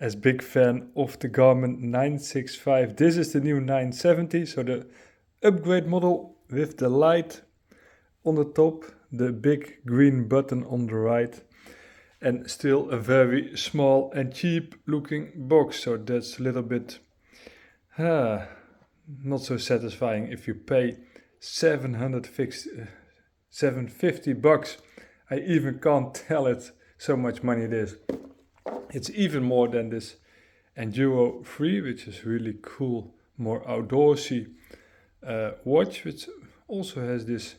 as big fan of the Garmin 965. This is the new 970, so the upgrade model with the light on the top, the big green button on the right, and still a very small and cheap looking box. So that's a little bit not so satisfying if you pay 750 bucks. I even can't tell it so much money it is. It's even more than this Enduro 3, which is really cool, more outdoorsy watch, which also has this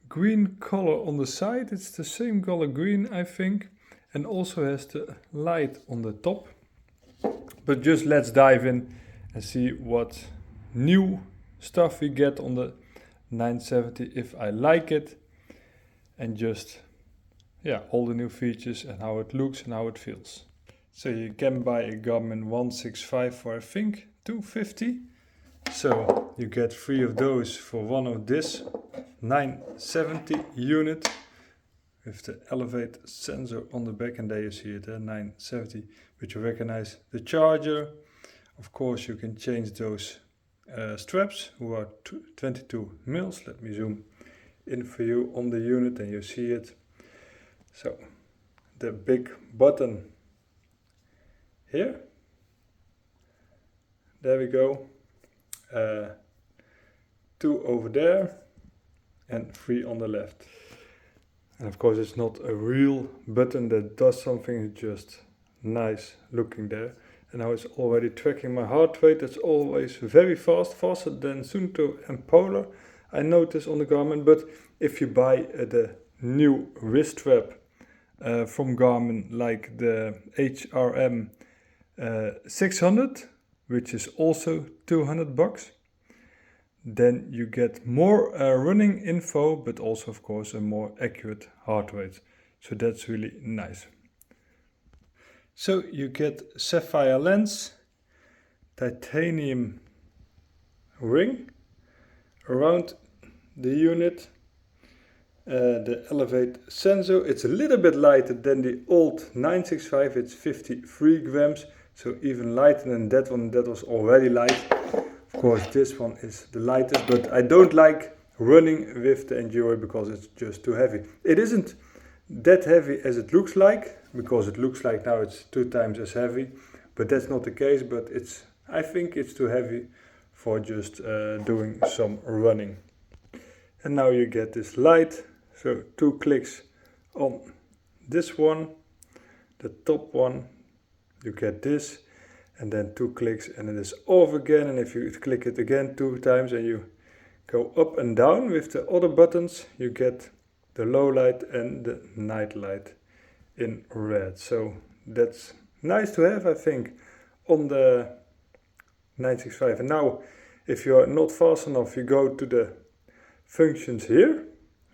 green color on the side. It's the same color green, I think, and also has the light on the top. But just let's dive in and see what new stuff we get on the 970, if I like it, and just all the new features and how it looks and how it feels. So you can buy a Garmin 165 for I think $250. So you get 3 of those for one of this 970 unit with the elevate sensor on the back, and there you see it, 970, which you recognize the charger. Of course you can change those straps, who are 22 mils. Let me zoom in for you on the unit and you see it. So the big button here, there we go, 2 over there and 3 on the left. And of course it's not a real button that does something, it's just nice looking there. And now it's already tracking my heart rate. That's always very fast, faster than Sunto and Polar, I notice on the Garmin. But if you buy the new wrist strap from Garmin, like the HRM 600, which is also 200 bucks, then you get more running info, but also of course a more accurate heart rate. So that's really nice. So you get sapphire lens, titanium ring around the unit, the elevate sensor. It's a little bit lighter than the old 965, it's 53 grams, so even lighter than that one. That was already light. Of course this one is the lightest, but I don't like running with the Enduro because it's just too heavy. It isn't that heavy as it looks like, because it looks like now it's 2 times as heavy, but that's not the case. But I think it's too heavy for just doing some running. And now you get this light, so 2 clicks on this one, the top one, you get this, and then 2 clicks and it is off again. And if you click it again 2 times and you go up and down with the other buttons, you get the low light and the night light in red. So that's nice to have, I think, on the 965. And now if you are not fast enough, you go to the functions here,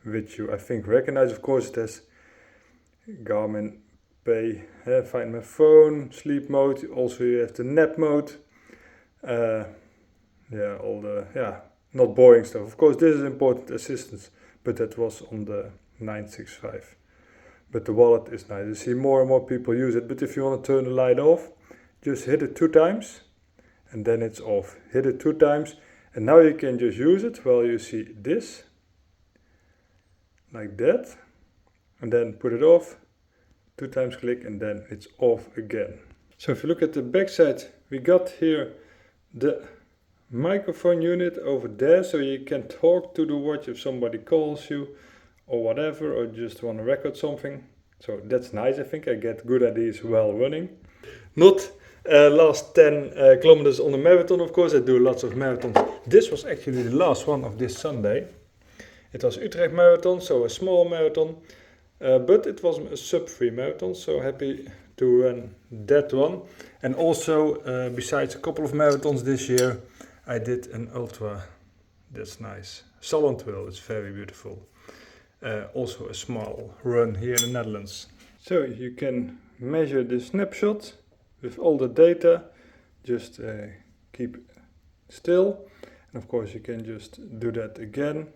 which you I think recognize. Of course it has Garmin Pay, find my phone, sleep mode. Also you have the nap mode, all the not boring stuff. Of course this is important assistance, but that was on the 965. But the wallet is nice. You see more and more people use it. But if you want to turn the light off, just hit it 2 times and then it's off. Hit it 2 times and now you can just use it while you see this, like that, and then put it off, 2 times click, and then it's off again. So if you look at the back side, we got here the microphone unit over there, so you can talk to the watch if somebody calls you or whatever, or just want to record something. So that's nice. I think I get good ideas while running. Not last 10 kilometers on the marathon, of course. I do lots of marathons. This was actually the last one of this Sunday. It was Utrecht marathon, so a small marathon, but it was a sub-3 marathon, so happy to run that one. And also, besides a couple of marathons this year, I did an ultra. That's nice. Sallandwil, it's very beautiful. Also a small run here in the Netherlands. So you can measure the snapshot with all the data. Just keep still, and of course you can just do that again.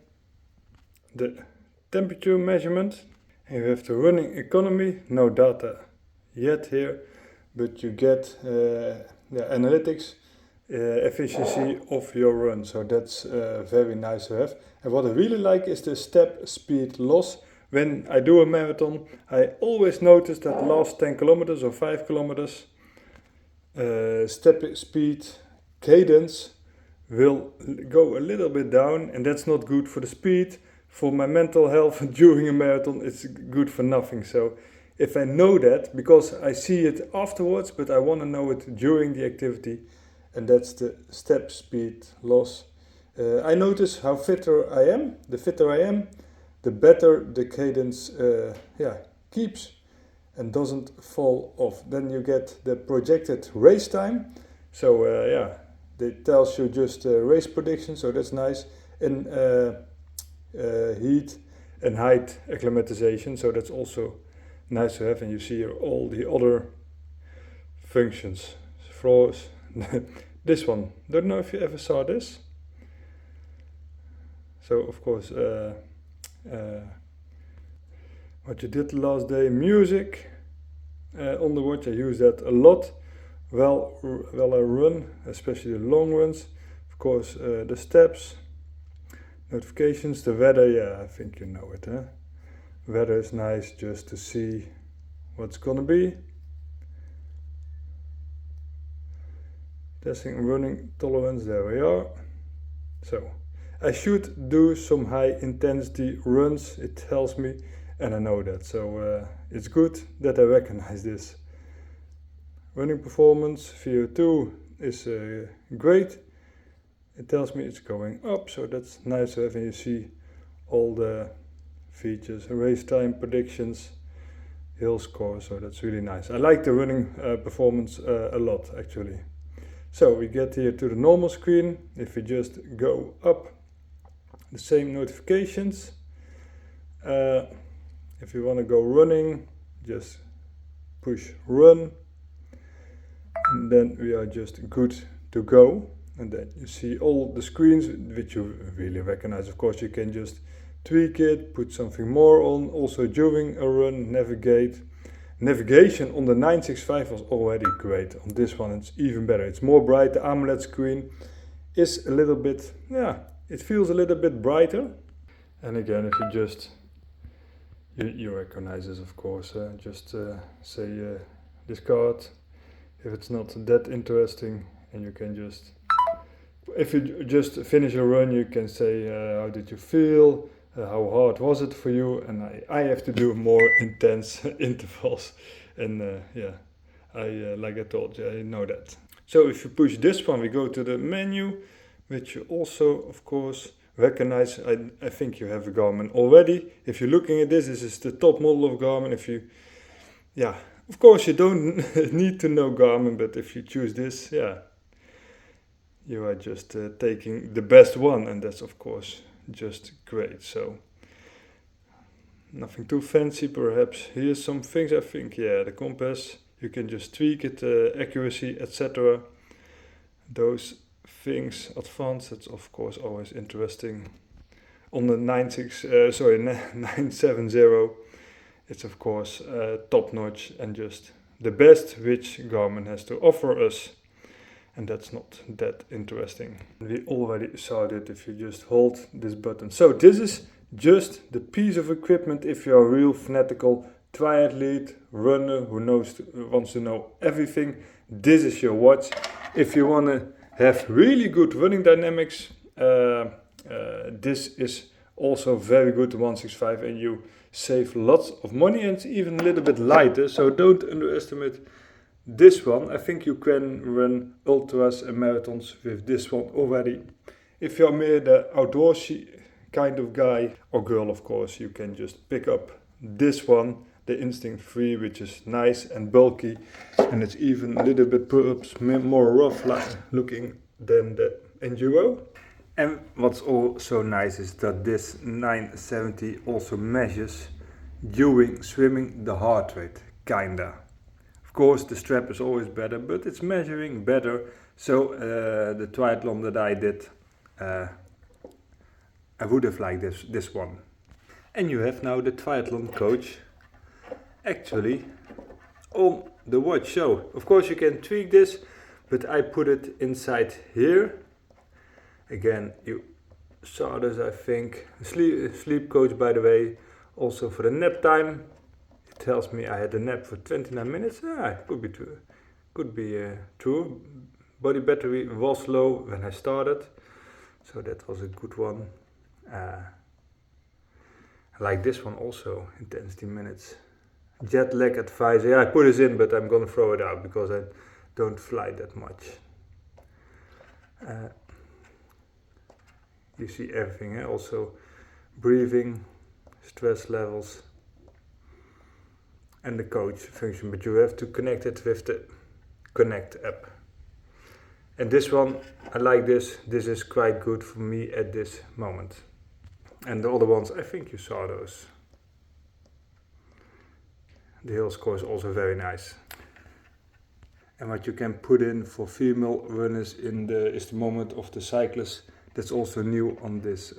The temperature measurement, and you have the running economy, no data yet here, but you get the analytics efficiency of your run. So that's very nice to have. And what I really like is the step speed loss. When I do a marathon, I always notice that last 10 kilometers or 5 kilometers, step speed cadence will go a little bit down, and that's not good for the speed. For my mental health during a marathon, it's good for nothing. So if I know that, because I see it afterwards, but I want to know it during the activity, and that's the step speed loss. I notice how fitter I am. The fitter I am, the better the cadence keeps and doesn't fall off. Then you get the projected race time. So it tells you just race prediction, so that's nice. And heat and height acclimatization, so that's also nice to have. And you see here all the other functions. Floors. This one, don't know if you ever saw this. So of course what you did the last day, music on the watch. I use that a lot while I run, especially the long runs. Of course the steps, notifications, the weather, I think you know it, huh? Weather is nice just to see what's gonna be. Testing running tolerance, there we are. So I should do some high intensity runs, it tells me, and I know that. So it's good that I recognize this. Running performance, VO2 is great. It tells me it's going up, so that's nice to have. And you see all the features, race time predictions, hill score, so that's really nice. I like the running performance a lot actually. So we get here to the normal screen. If we just go up, the same notifications. If you want to go running, just push run, and then we are just good to go. And then you see all the screens which you really recognize. Of course, you can just tweak it, put something more on. Also during a run, navigate. Navigation on the 965 was already great. On this one it's even better. It's more bright. The AMOLED screen is a little bit, it feels a little bit brighter. And again, if you just, you recognize this of course. Just say discard if it's not that interesting, and you can just, if you just finish a run, you can say how did you feel? How hard was it for you? And I have to do more intense intervals, and like I told you, I know that. So if you push this one, we go to the menu, which you also of course recognize. I think you have a Garmin already. If you're looking at this is the top model of Garmin. If you, of course you don't need to know Garmin, but if you choose this, you are just taking the best one, and that's of course just great. So nothing too fancy. Perhaps here's some things. I think the compass, you can just tweak it, accuracy, etc. Those things advanced, that's of course always interesting. On the 970 it's of course top notch and just the best which Garmin has to offer us. And that's not that interesting. We already saw that if you just hold this button. So this is just the piece of equipment if you're a real fanatical triathlete, runner who wants to know everything. This is your watch. If you want to have really good running dynamics, this is also very good, the 165, and you save lots of money, and it's even a little bit lighter, so don't underestimate this one. I think you can run ultras and marathons with this one already. If you're more the outdoorsy kind of guy or girl, of course, you can just pick up this one, the Instinct 3, which is nice and bulky, and it's even a little bit perhaps more rough looking than the Enduro. And what's also nice is that this 970 also measures during swimming the heart rate, kinda. Of course, the strap is always better, but it's measuring better. So the triathlon that I did, I would have liked this one. And you have now the triathlon coach actually on the watch. So of course you can tweak this, but I put it inside here. Again, you saw this, I think. Sleep coach, by the way, also for the nap time. It tells me I had a nap for 29 minutes. It could be true. Could be true. Body battery was low when I started, so that was a good one. I like this one also, intensity minutes. Jet lag advisor. Yeah, I put this in, but I'm gonna throw it out because I don't fly that much. You see everything, also breathing, stress levels, and the coach function, but you have to connect it with the Connect app. And this one, I like this. This is quite good for me at this moment. And the other ones, I think you saw those. The hill score is also very nice. And what you can put in for female runners is the moment of the cyclist. That's also new on this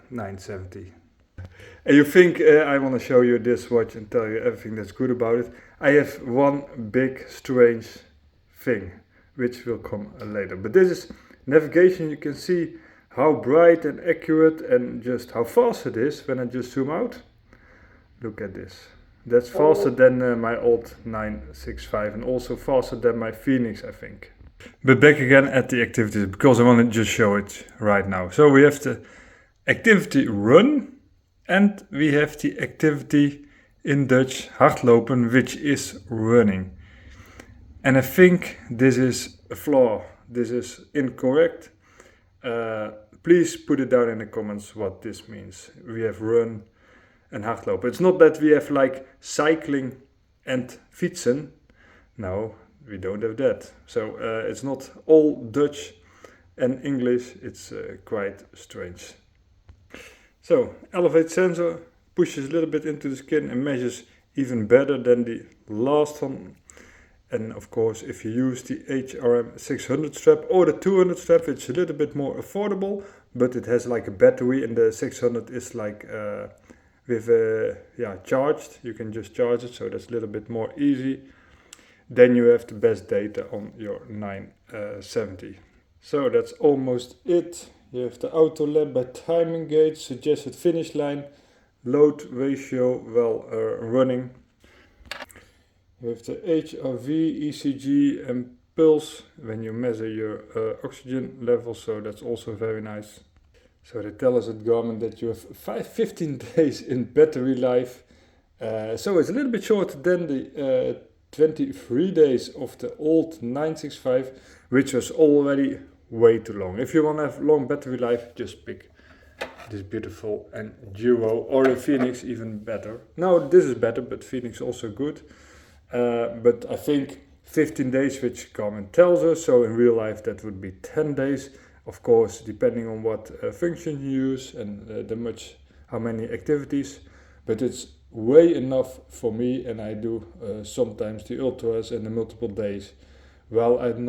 970. And you think I want to show you this watch and tell you everything that's good about it. I have one big strange thing, which will come later. But this is navigation. You can see how bright and accurate and just how fast it is when I just zoom out. Look at this. That's faster than my old 965 and also faster than my Phoenix, I think. But back again at the activities, because I want to just show it right now. So we have the activity run and we have the activity in Dutch hardlopen, which is running. And I think this is a flaw. This is incorrect. Please put it down in the comments what this means. We have run and hardlopen. It's not that we have like cycling and fietsen. No, we don't have that. So it's not all Dutch and English. It's quite strange. So elevate sensor pushes a little bit into the skin and measures even better than the last one. And of course, if you use the HRM 600 strap or the 200 strap, it's a little bit more affordable, but it has like a battery, and the 600 is like charged. You can just charge it, so that's a little bit more easy. Then you have the best data on your 970. So that's almost it. You have the auto lab by timing gauge, suggested finish line, load ratio while running. You have the HRV, ECG and pulse when you measure your oxygen level, so that's also very nice. So they tell us at Garmin that you have 15 days in battery life. So it's a little bit shorter than the 23 days of the old 965, which was already way too long. If you want to have long battery life, just pick this beautiful and Duo or the Phoenix, even better. Now this is better, but Phoenix also good. But I think 15 days, which Garmin tells us, so in real life that would be 10 days. Of course, depending on what function you use and how many activities, but it's way enough for me, and I do sometimes the ultras and the multiple days. Well, I do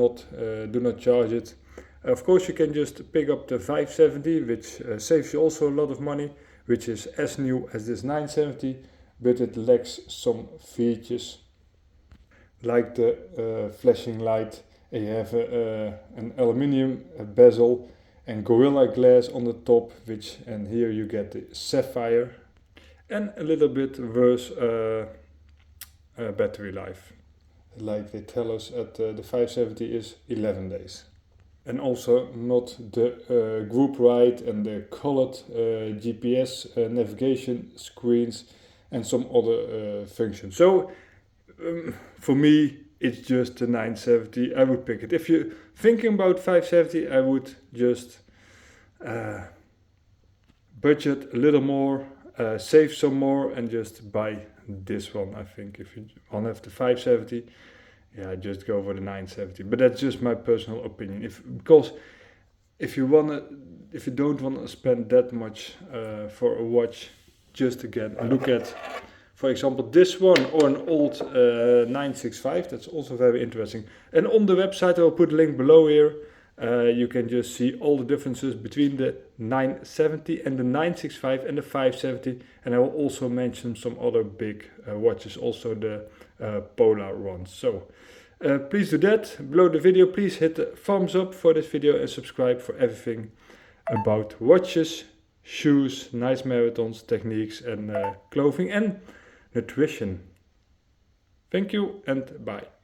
not charge it. Of course, you can just pick up the 570, which saves you also a lot of money, which is as new as this 970, but it lacks some features like the flashing light. And you have an aluminium bezel and Gorilla Glass on the top, and here you get the sapphire and a little bit worse battery life. Like they tell us at the 570 is 11 days. And also not the group ride and the colored GPS navigation screens and some other functions. So for me, it's just the 970. I would pick it. If you're thinking about 570, I would just budget a little more, save some more, and just buy this one. I think if you want to have the 570, just go for the 970. But that's just my personal opinion. Because if you don't want to spend that much for a watch, just again look at, for example, this one or an old 965. That's also very interesting. And on the website, I'll put a link below here. You can just see all the differences between the 970 and the 965 and the 570. And I will also mention some other big watches, also the polar runs. So please do that. Below the video, please hit the thumbs up for this video and subscribe for everything about watches, shoes, nice marathons, techniques and clothing and nutrition. Thank you and bye.